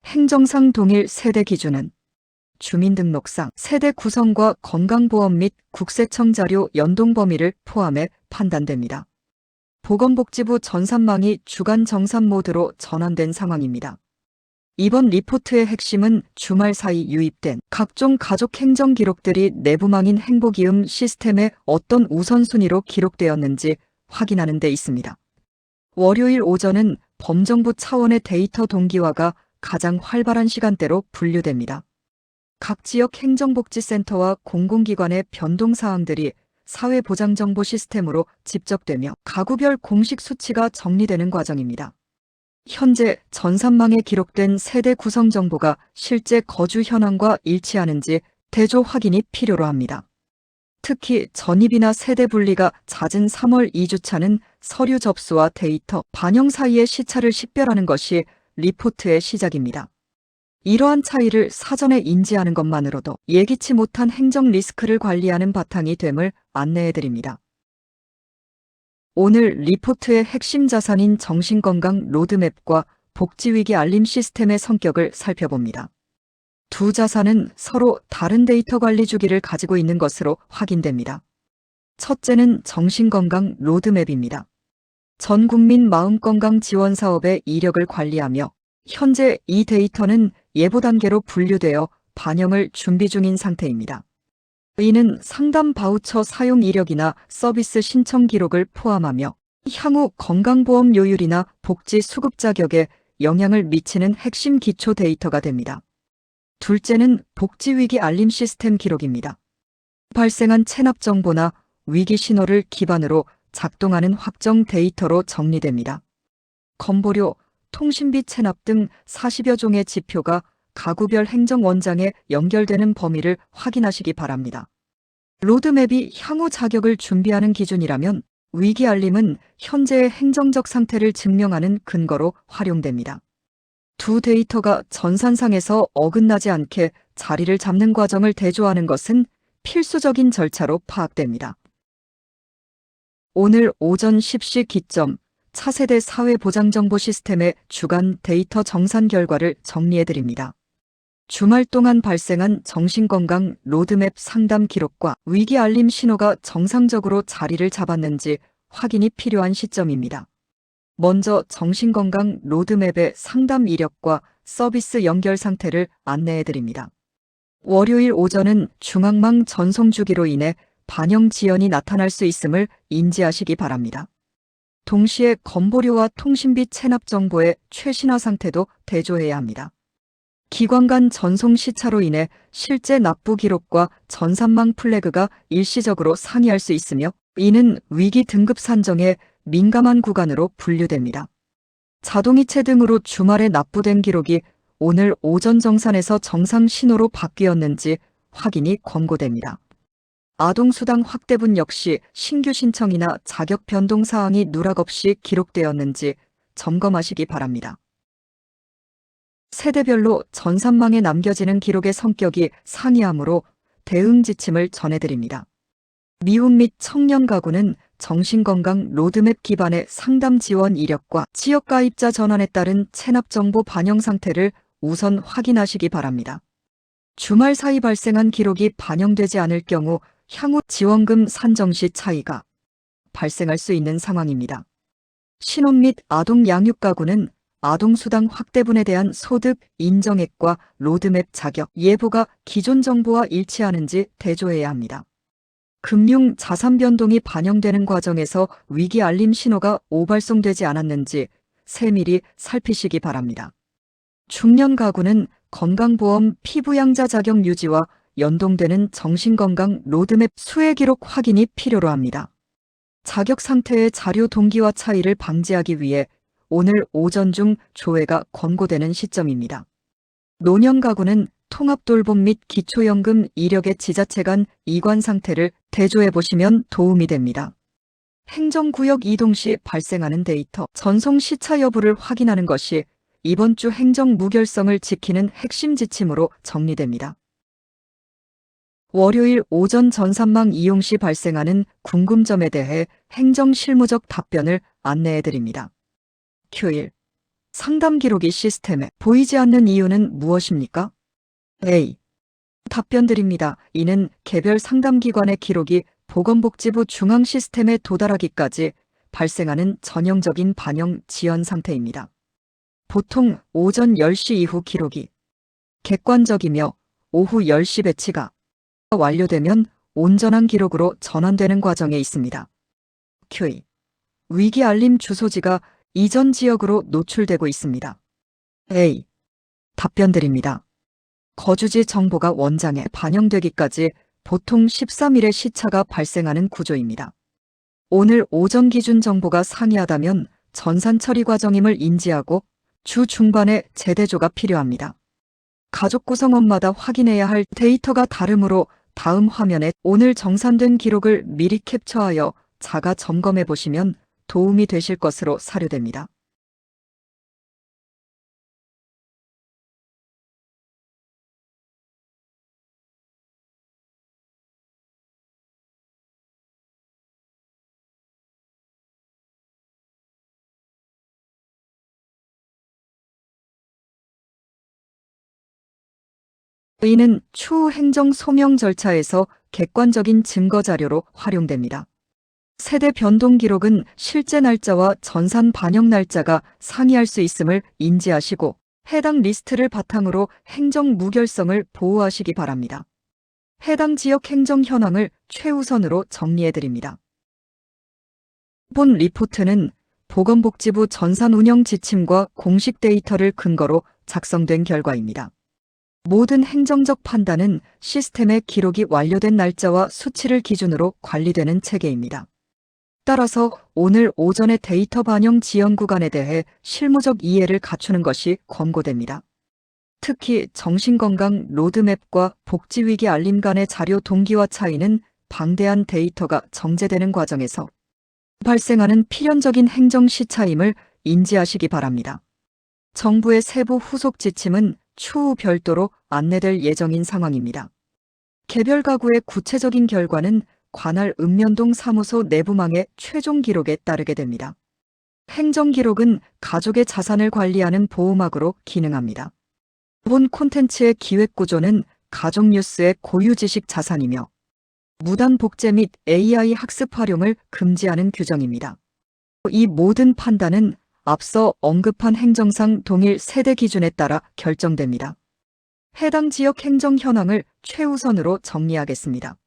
행정상 동일 세대 기준은 주민등록상 세대 구성과 건강보험 및 국세청 자료 연동 범위를 포함해 판단됩니다. 보건복지부 전산망이 주간 정산 모드로 전환된 상황입니다. 이번 리포트의 핵심은 주말 사이 유입된 각종 가족 행정 기록들이 내부망인 행복이음 시스템에 어떤 우선순위로 기록되었는지 확인하는 데 있습니다. 월요일 오전은 범정부 차원의 데이터 동기화가 가장 활발한 시간대로 분류됩니다. 각 지역 행정복지센터와 공공기관의 변동사항들이 사회보장정보 시스템으로 집적되며 가구별 공식 수치가 정리되는 과정입니다. 현재 전산망에 기록된 세대 구성 정보가 실제 거주 현황과 일치하는지 대조 확인이 필요로 합니다. 특히 전입이나 세대 분리가 잦은 3월 2주차는 서류 접수와 데이터 반영 사이의 시차를 식별하는 것이 리포트의 시작입니다. 이러한 차이를 사전에 인지하는 것만으로도 예기치 못한 행정 리스크를 관리하는 바탕이 됨을 안내해드립니다. 오늘 리포트의 핵심 자산인 정신건강 로드맵과 복지위기 알림 시스템의 성격을 살펴봅니다. 두 자산은 서로 다른 데이터 관리 주기를 가지고 있는 것으로 확인됩니다. 첫째는 정신건강 로드맵입니다. 전국민 마음건강 지원 사업의 이력을 관리하며 현재 이 데이터는 예보 단계로 분류되어 반영을 준비 중인 상태입니다. 이는 상담 바우처 사용 이력이나 서비스 신청 기록을 포함하며 향후 건강보험 요율이나 복지 수급 자격에 영향을 미치는 핵심 기초 데이터가 됩니다. 둘째는 복지위기 알림 시스템 기록입니다. 발생한 체납 정보나 위기 신호를 기반으로 작동하는 확정 데이터로 정리됩니다. 건보료, 통신비 체납 등 40여 종의 지표가 가구별 행정원장에 연결되는 범위를 확인하시기 바랍니다. 로드맵이 향후 자격을 준비하는 기준이라면 위기 알림은 현재의 행정적 상태를 증명하는 근거로 활용됩니다. 두 데이터가 전산상에서 어긋나지 않게 자리를 잡는 과정을 대조하는 것은 필수적인 절차로 파악됩니다. 오늘 오전 10시 기점 차세대 사회보장정보 시스템의 주간 데이터 정산 결과를 정리해드립니다. 주말 동안 발생한 정신건강 로드맵 상담 기록과 위기 알림 신호가 정상적으로 자리를 잡았는지 확인이 필요한 시점입니다. 먼저 정신건강 로드맵의 상담 이력과 서비스 연결 상태를 안내해드립니다. 월요일 오전은 중앙망 전송 주기로 인해 반영 지연이 나타날 수 있음을 인지하시기 바랍니다. 동시에 건보료와 통신비 체납 정보의 최신화 상태도 대조해야 합니다. 기관 간 전송 시차로 인해 실제 납부 기록과 전산망 플래그가 일시적으로 상이할 수 있으며 이는 위기 등급 산정에 민감한 구간으로 분류됩니다. 자동이체 등으로 주말에 납부된 기록이 오늘 오전 정산에서 정상 신호로 바뀌었는지 확인이 권고됩니다. 아동수당 확대분 역시 신규 신청이나 자격 변동 사항이 누락 없이 기록되었는지 점검하시기 바랍니다. 세대별로 전산망에 남겨지는 기록의 성격이 상이하므로 대응 지침을 전해드립니다. 미혼 및 청년 가구는 정신건강 로드맵 기반의 상담 지원 이력과 지역가입자 전환에 따른 체납 정보 반영 상태를 우선 확인하시기 바랍니다. 주말 사이 발생한 기록이 반영되지 않을 경우 향후 지원금 산정 시 차이가 발생할 수 있는 상황입니다. 신혼 및 아동 양육 가구는 아동수당 확대분에 대한 소득 인정액과 로드맵 자격 예보가 기존 정보와 일치하는지 대조해야 합니다. 금융 자산 변동이 반영되는 과정에서 위기 알림 신호가 오발송되지 않았는지 세밀히 살피시기 바랍니다. 중년 가구는 건강보험 피부양자 자격 유지와 연동되는 정신건강 로드맵 수혜 기록 확인이 필요로 합니다. 자격 상태의 자료 동기화 차이를 방지하기 위해 오늘 오전 중 조회가 권고되는 시점입니다. 노년 가구는 통합돌봄 및 기초연금 이력의 지자체 간 이관 상태를 대조해 보시면 도움이 됩니다. 행정구역 이동 시 발생하는 데이터 전송 시차 여부를 확인하는 것이 이번 주 행정 무결성을 지키는 핵심 지침으로 정리됩니다. 월요일 오전 전산망 이용 시 발생하는 궁금점에 대해 행정 실무적 답변을 안내해 드립니다. 휴일 상담 기록이 시스템에 보이지 않는 이유는 무엇입니까? A. 답변 드립니다. 이는 개별 상담기관의 기록이 보건복지부 중앙 시스템에 도달하기까지 발생하는 전형적인 반영 지연 상태입니다. 보통 오전 10시 이후 기록이 객관적이며 오후 10시 배치가 완료되면 온전한 기록으로 전환되는 과정에 있습니다. QA. 위기 알림 주소지가 이전 지역으로 노출되고 있습니다. A. 답변 드립니다. 거주지 정보가 원장에 반영되기까지 보통 13일의 시차가 발생하는 구조입니다. 오늘 오전 기준 정보가 상이하다면 전산 처리 과정임을 인지하고 주 중반에 재대조가 필요합니다. 가족 구성원마다 확인해야 할 데이터가 다르므로 다음 화면에 오늘 정산된 기록을 미리 캡처하여 자가 점검해 보시면 도움이 되실 것으로 사료됩니다. 이는 추후 행정 소명 절차에서 객관적인 증거 자료로 활용됩니다. 세대 변동 기록은 실제 날짜와 전산 반영 날짜가 상이할 수 있음을 인지하시고 해당 리스트를 바탕으로 행정 무결성을 보호하시기 바랍니다. 해당 지역 행정 현황을 최우선으로 정리해 드립니다. 본 리포트는 보건복지부 전산 운영 지침과 공식 데이터를 근거로 작성된 결과입니다. 모든 행정적 판단은 시스템의 기록이 완료된 날짜와 수치를 기준으로 관리되는 체계입니다. 따라서 오늘 오전의 데이터 반영 지연 구간에 대해 실무적 이해를 갖추는 것이 권고됩니다. 특히 정신건강 로드맵과 복지위기 알림 간의 자료 동기화 차이는 방대한 데이터가 정제되는 과정에서 발생하는 필연적인 행정 시차임을 인지하시기 바랍니다. 정부의 세부 후속 지침은 추후 별도로 안내될 예정인 상황입니다. 개별 가구의 구체적인 결과는 관할 읍면동 사무소 내부망의 최종 기록에 따르게 됩니다. 행정 기록은 가족의 자산을 관리하는 보호막으로 기능합니다. 본 콘텐츠의 기획 구조는 가족 뉴스의 고유 지식 자산이며 무단 복제 및 AI 학습 활용을 금지하는 규정입니다. 이 모든 판단은 앞서 언급한 행정상 동일 세대 기준에 따라 결정됩니다. 해당 지역 행정 현황을 최우선으로 정리하겠습니다.